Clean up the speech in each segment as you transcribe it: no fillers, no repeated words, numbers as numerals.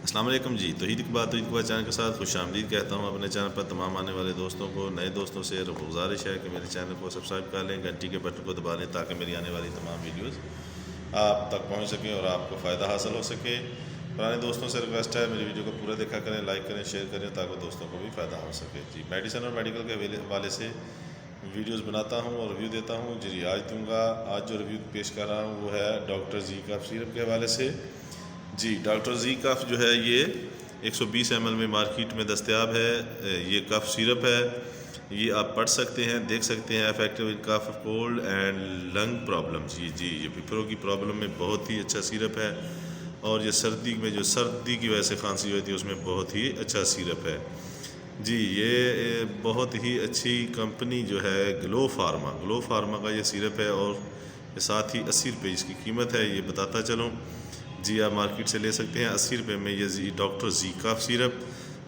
السلام علیکم جی، توحید کی بات چینل کے ساتھ خوش آمدید کہتا ہوں اپنے چینل پر تمام آنے والے دوستوں کو، نئے دوستوں سے گزارش ہے کہ میرے چینل کو سبسکرائب کر لیں، گھنٹی کے بٹن کو دبا لیں تاکہ میری آنے والی تمام ویڈیوز آپ تک پہنچ سکیں اور آپ کو فائدہ حاصل ہو سکے۔ پرانے دوستوں سے ریکویسٹ ہے میری ویڈیو کو پورا دیکھا کریں، لائک کریں، شیئر کریں تاکہ دوستوں کو بھی فائدہ ہو سکے۔ جی، میڈیسن اور میڈیکل کے حوالے سے ویڈیوز بناتا ہوں اور ریویو دیتا ہوں۔ جی آج جو ریویو پیش کر رہا ہوں وہ ہے ڈاکٹر زی کف سیرپ کے حوالے سے۔ جی، ڈاکٹر زی کف جو ہے یہ 120 ml میں مارکیٹ میں دستیاب ہے۔ یہ کف سیرپ ہے، یہ آپ پڑھ سکتے ہیں، دیکھ سکتے ہیں۔ Effective in cough cold and lung problems. جی یہ پھیپھڑوں کی پرابلم میں بہت ہی اچھا سیرپ ہے، اور یہ سردی میں جو سردی کی وجہ سے کھانسی ہوتی ہے اس میں بہت ہی اچھا سیرپ ہے۔ جی، یہ بہت ہی اچھی کمپنی جو ہے گلو فارما کا یہ سیرپ ہے، اور ساتھ ہی 80 روپے اس کی قیمت ہے، یہ بتاتا چلوں۔ جی، آپ مارکیٹ سے لے سکتے ہیں 80 روپے میں یہ ڈاکٹر زی کف سیرپ۔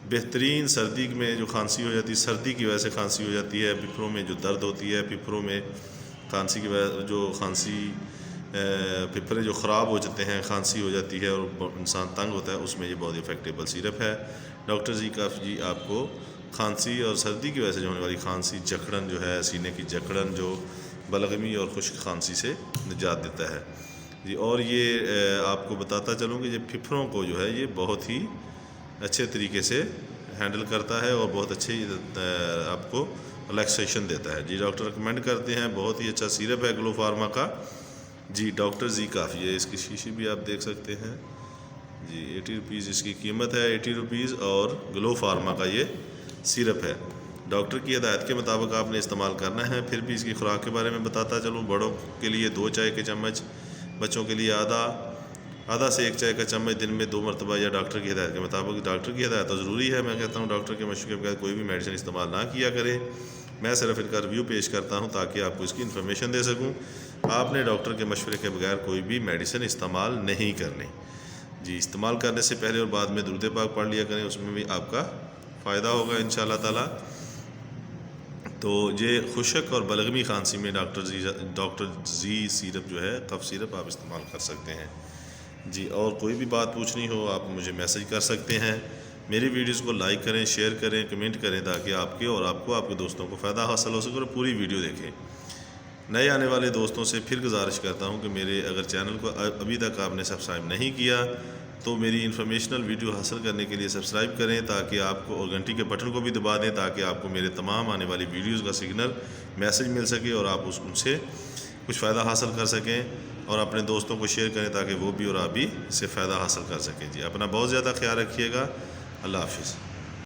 بہترین سردی میں جو کھانسی ہو جاتی ہے، سردی کی وجہ سے کھانسی ہو جاتی ہے، پھیپھڑوں میں جو درد ہوتی ہے، پھیپھڑوں میں کھانسی کی وجہ پھیپھڑے جو خراب ہو جاتے ہیں، کھانسی ہو جاتی ہے اور انسان تنگ ہوتا ہے، اس میں یہ بہت افیکٹیبل سیرپ ہے ڈاکٹر زی کف۔ جی آپ کو کھانسی اور سردی کی وجہ سے جو ہونے والی کھانسی، جکڑن جو ہے، سینے کی جکڑن، جو بلغمی اور خشک کھانسی سے نجات دیتا ہے۔ جی، اور یہ آپ کو بتاتا چلوں کہ یہ پھیپھڑوں کو جو ہے یہ بہت ہی اچھے طریقے سے ہینڈل کرتا ہے اور بہت اچھے آپ کو ریلیکسیشن دیتا ہے۔ جی، ڈاکٹر ریکمینڈ کرتے ہیں، بہت ہی اچھا سیرپ ہے گلو فارما کا۔ جی، ڈاکٹر زی کف، یہ اس کی شیشی بھی آپ دیکھ سکتے ہیں۔ جی، 80 روپیز اس کی قیمت ہے، 80 روپیز، اور گلو فارما کا یہ سیرپ ہے۔ ڈاکٹر کی ہدایت کے مطابق آپ نے استعمال کرنا ہے۔ پھر بھی اس کی خوراک کے بارے میں بتاتا چلوں۔ بڑوں کے لیے 2 چائے کے چمچ، بچوں کے لیے آدھا سے 1 چائے کا چمچ دن میں 2 مرتبہ، یا ڈاکٹر کی ہدایت کے مطابق۔ ڈاکٹر کی ہدایت تو ضروری ہے، میں کہتا ہوں ڈاکٹر کے مشورے کے بغیر کوئی بھی میڈیسن استعمال نہ کیا کریں۔ میں صرف ان کا ریویو پیش کرتا ہوں تاکہ آپ کو اس کی انفارمیشن دے سکوں۔ آپ نے ڈاکٹر کے مشورے کے بغیر کوئی بھی میڈیسن استعمال نہیں کرنی۔ جی، استعمال کرنے سے پہلے اور بعد میں درود پاک پڑھ لیا کریں، اس میں بھی آپ کا فائدہ ہوگا انشاءاللہ تعالی۔ تو یہ خشک اور بلغمی کھانسی میں ڈاکٹر زی سیرپ جو ہے، کف سیرپ، آپ استعمال کر سکتے ہیں۔ جی، اور کوئی بھی بات پوچھنی ہو آپ مجھے میسج کر سکتے ہیں۔ میری ویڈیوز کو لائک کریں، شیئر کریں، کمنٹ کریں تاکہ آپ کے اور آپ کے دوستوں کو فائدہ حاصل ہو سکے، اور پوری ویڈیو دیکھیں۔ نئے آنے والے دوستوں سے پھر گزارش کرتا ہوں کہ میرے اگر چینل کو ابھی تک آپ نے سبسکرائب نہیں کیا تو میری انفارمیشنل ویڈیو حاصل کرنے کے لیے سبسکرائب کریں، تاکہ آپ کو، اور گھنٹی کے بٹن کو بھی دبا دیں تاکہ آپ کو میرے تمام آنے والی ویڈیوز کا سگنل میسج مل سکے اور آپ ان سے کچھ فائدہ حاصل کر سکیں، اور اپنے دوستوں کو شیئر کریں تاکہ وہ بھی اور آپ بھی اس سے فائدہ حاصل کر سکیں۔ جی، اپنا بہت زیادہ خیال رکھیے گا۔ اللہ حافظ۔